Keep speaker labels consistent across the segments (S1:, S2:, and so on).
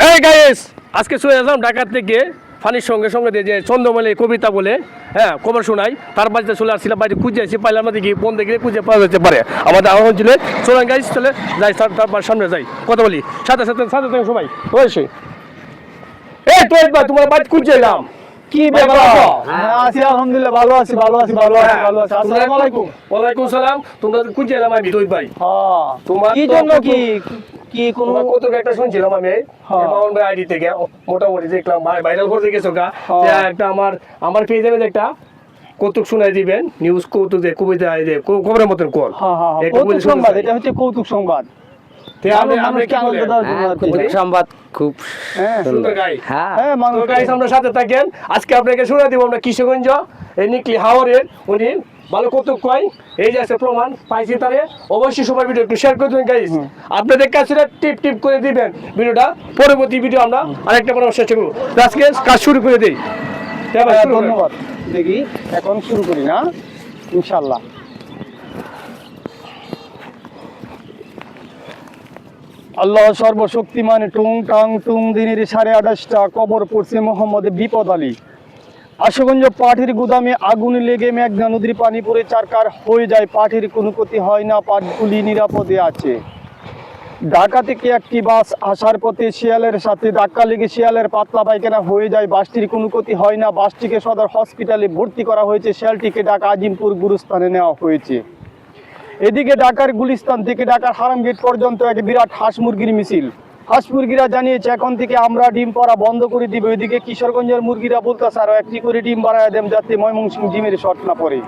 S1: এই গাইস আজকে চলে আসলাম ঢাকা থেকে ফানির সঙ্গে সঙ্গে যে চন্দ্রমালী কবিতা বলে হ্যাঁ খবর শোনাই তার বাড়িতে চলে আসছিলাম বাড়িতে খুঁজে আসছি পাইলাম না দেখি ফোন দেখলে খুঁজে পাওয়া যেতে পারে আমাদের আহ্বান ছিল চলেন গাইস চলে যাই তারপর সামনে যাই কথা বলি সাথে সাথে সাথে সাথে সবাই হয়েছে এই তো তোমার বাড়িতে খুঁজে এলাম কি ব্যাপার
S2: আছি আলহামদুলিল্লাহ ভালো আছি আসসালামু আলাইকুম
S1: ওয়ালাইকুম সালাম তোমরা খুঁজে এলাম আমি দুই ভাই
S2: হ্যাঁ
S1: তোমার
S2: কি জন্য কি কি কোন
S1: কত একটা শুনছিলাম আমি মাউন্ট ভাই আইডি থেকে মোটামুটি দেখলাম ভাইরাল করে গেছো গা যে একটা আমার পেজে একটা কৌতুক শোনাই দিবেন নিউজ কৌতুক যে কবিতা খবরের মতন কোন
S2: কৌতুক সংবাদ এটা হচ্ছে কৌতুক সংবাদ
S3: সংবাদ খুব
S1: সুন্দর গাই
S2: হ্যাঁ
S1: গাইস আমরা সাথে থাকেন আজকে আপনাকে শোনা দিব আমরা কিশোরগঞ্জ এই নিকলি হাওরের উনি ভালো কৌতুক কয় এই যে আছে প্রমাণ পাইছি তারে অবশ্যই সবাই ভিডিও একটু শেয়ার করে দিবেন গাইস আপনাদের কাছে টিপ টিপ করে দিবেন ভিডিওটা পরবর্তী ভিডিও আমরা আরেকটা বানানোর চেষ্টা করব আজকে কাজ শুরু করে দেই
S2: ধন্যবাদ দেখি এখন শুরু করি না ইনশাআল্লাহ আল্লাহ সর্বশক্তিমান টুং টাং টুং দিনের 28:30টা কবর পড়ছে মোহাম্মদ বিপদ আলী আশুগঞ্জ পাঠির গুদামে আগুন লেগে মেঘনা নদীর পানি পড়ে চারকার হয়ে যায় পাঠির কোনো ক্ষতি হয় না পাটগুলি নিরাপদে আছে ঢাকা থেকে একটি বাস আসার পথে শিয়ালের সাথে ধাক্কা লেগে শিয়ালের পাতলা পায়খানা হয়ে যায় বাসটির কোনো ক্ষতি হয় না বাসটিকে সদর হসপিটালে ভর্তি করা হয়েছে শিয়ালটিকে ঢাকা আজিমপুর গুরুস্থানে নেওয়া হয়েছে এদিকে ঢাকার গুলিস্তান থেকে ঢাকার হারাম গেট পর্যন্ত এক বিরাট হাঁস মুরগির মিছিল হাঁস মুরগিরা জানিয়েছে এখন থেকে আমরা ডিম পাড়া বন্ধ করে দিব এদিকে কিশোরগঞ্জের মুরগিরা বলতেছে আরো একটি করে ডিম বাড়ায় দেন যাতে ময়মনসিংহ ডিমের শর্ট না পড়ে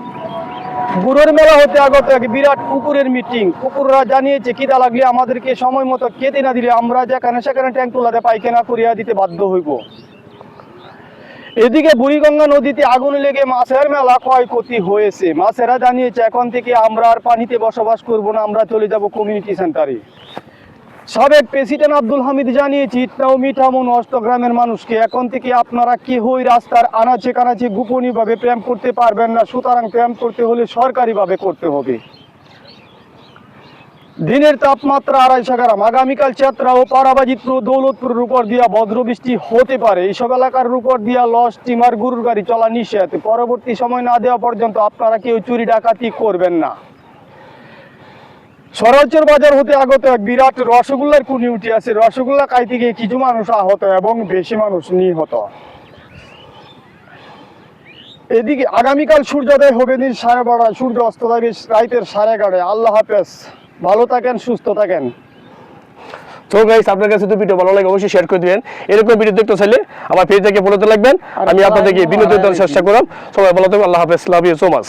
S2: গুড়ের মেলা হতে আগত এক বিরাট কুকুরের মিটিং কুকুররা জানিয়েছে খিদা লাগলে আমাদেরকে সময় মতো খেতে না দিলে আমরা যেখানে সেখানে ট্যাঙ্ক তোলাতে পায়খানা করিয়া দিতে বাধ্য হইব এদিকে বুড়িগঙ্গা নদীতে আগুন লেগে মাছের মেলা ক্ষয়ক্ষতি হয়েছে মাছেরা জানিয়েছে এখন থেকে আমরা আর পানিতে বসবাস করব না আমরা চলে যাব কমিউনিটি সেন্টারে সাবেক প্রেসিডেন্ট আব্দুল হামিদ জানিয়েছে ইটনাও মিঠামন অষ্টগ্রামের মানুষকে এখন থেকে আপনারা কেহই রাস্তার আনাচে কানাচে গোপনীয়ভাবে প্রেম করতে পারবেন না সুতরাং প্রেম করতে হলে সরকারিভাবে করতে হবে দিনের তাপমাত্রা 250 গ্রাম আগামীকাল চেত্রা ও পারাবাজিত্র দৌলতপুরের উপর দিয়া বজ্রবৃষ্টি হতে পারে এইসব এলাকার উপর দিয়া লঞ্চ স্টিমার গরুর গাড়ি চলা নিষেধ পরবর্তী সময় না দেওয়া পর্যন্ত আপনারা কেউ চুরি ডাকাতি করবেন না সরোজের বাজার হতে আগত এক বিরাট রসগোল্লার কুনি উঠে আছে রসগোল্লা খাইতে গিয়ে কিছু মানুষ আহত এবং বেশি মানুষ নিহত এদিকে আগামীকাল সূর্যোদয় হবে দিন 12:30 সূর্য অস্ত যাবে রাতের 11:30 আল্লাহ হাফেজ ভালো থাকেন সুস্থ থাকেন
S1: তো গাইস আপনার কাছে তো ভিডিও ভালো লাগে অবশ্যই শেয়ার করে দিবেন এরকম ভিডিও দেখতে চাইলে আমার পেজ থেকে ফলোতে লাগবেন আমি আপনাদেরকে বিনোদন দেওয়ার চেষ্টা করব সবাই ভালো থাকবেন আল্লাহ হাফেজ লাভ ইউ সো মাচ